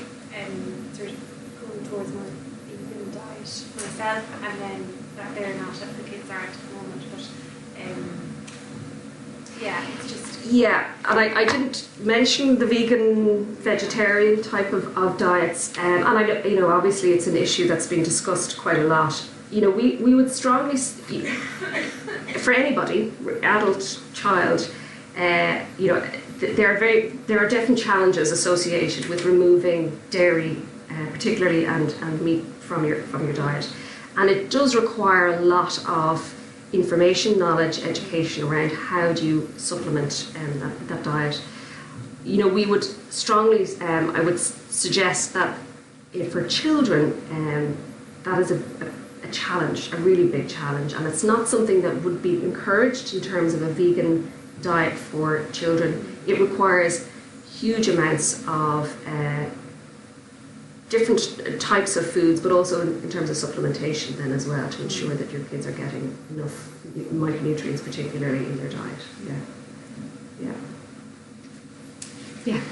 sort of going towards more vegan diet myself, and then that they're not, the kids aren't at the moment, but it's just... Yeah, and I didn't mention the vegan, vegetarian type of diets, and I know, obviously it's an issue that's been discussed quite a lot. We would strongly, for anybody, adult, child, there are definite challenges associated with removing dairy, particularly and meat from your diet, and it does require a lot of information, knowledge, education around how do you supplement that diet. We would strongly, I would suggest that for children, that is a challenge, a really big challenge, and it's not something that would be encouraged in terms of a vegan diet for children. It requires huge amounts of different types of foods, but also in terms of supplementation then as well, to ensure that your kids are getting enough micronutrients, particularly in their diet. Yeah. In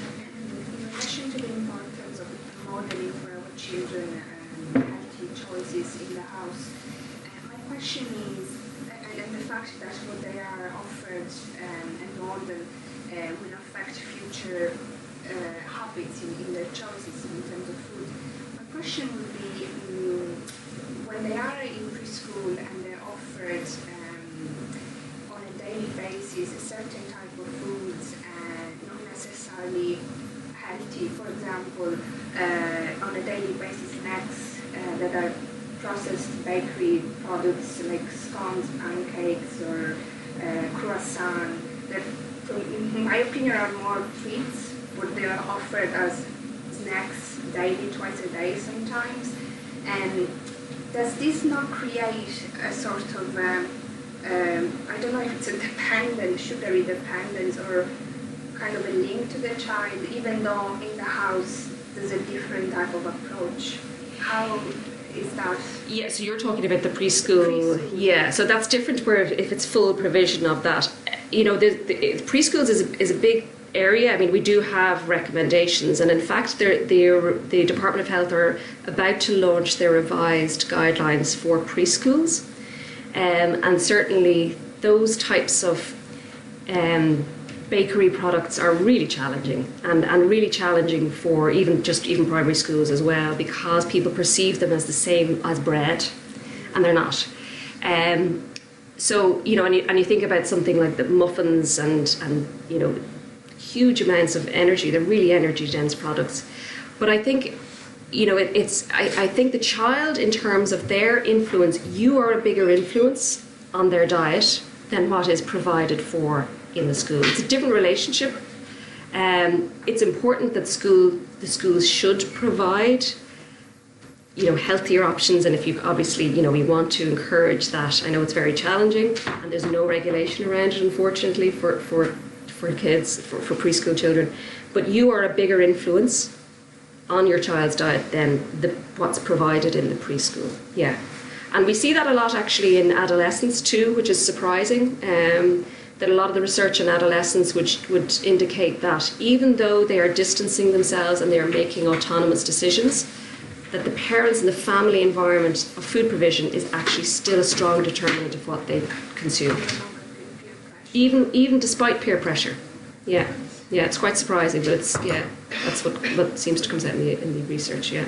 relation to the importance of modeling for our children healthy choices in the house, my question is, and the fact that what they are offered and modeled will affect future habits in their choices in terms of food. My question would be, when they are in preschool and they're offered on a daily basis a certain type of foods and not necessarily healthy, for example, on a daily basis snacks that are processed bakery products like scones, pancakes or croissant, that in my opinion are more treats, but they are offered as snacks daily, twice a day sometimes, and does this not create a sort of, I don't know if it's a dependence, sugary dependence, or kind of a link to the child, even though in the house there's a different type of approach? How is that? Yeah, so you're talking about the preschool. Yeah, so that's different where if it's full provision of that. You know, the preschools is a big area. I mean, we do have recommendations, and in fact, the Department of Health are about to launch their revised guidelines for preschools, and certainly those types of bakery products are really challenging, and really challenging for even primary schools as well, because people perceive them as the same as bread, and they're not. So, you know, and you think about something like the muffins and you know, huge amounts of energy. They're really energy dense products. But I think, you know, I think the child, in terms of their influence, you are a bigger influence on their diet than what is provided for in the school. It's a different relationship. It's important that the schools should provide, you know, healthier options, and if you obviously, you know, we want to encourage that. I know it's very challenging, and there's no regulation around it, unfortunately, for kids, for preschool children. But you are a bigger influence on your child's diet than what's provided in the preschool. Yeah, and we see that a lot actually in adolescents too, which is surprising. That a lot of the research in adolescents would indicate that even though they are distancing themselves and they are making autonomous decisions, that the parents and the family environment of food provision is actually still a strong determinant of what they consume, even despite peer pressure. Yeah, it's quite surprising, but that's what seems to come out in the research. Yeah.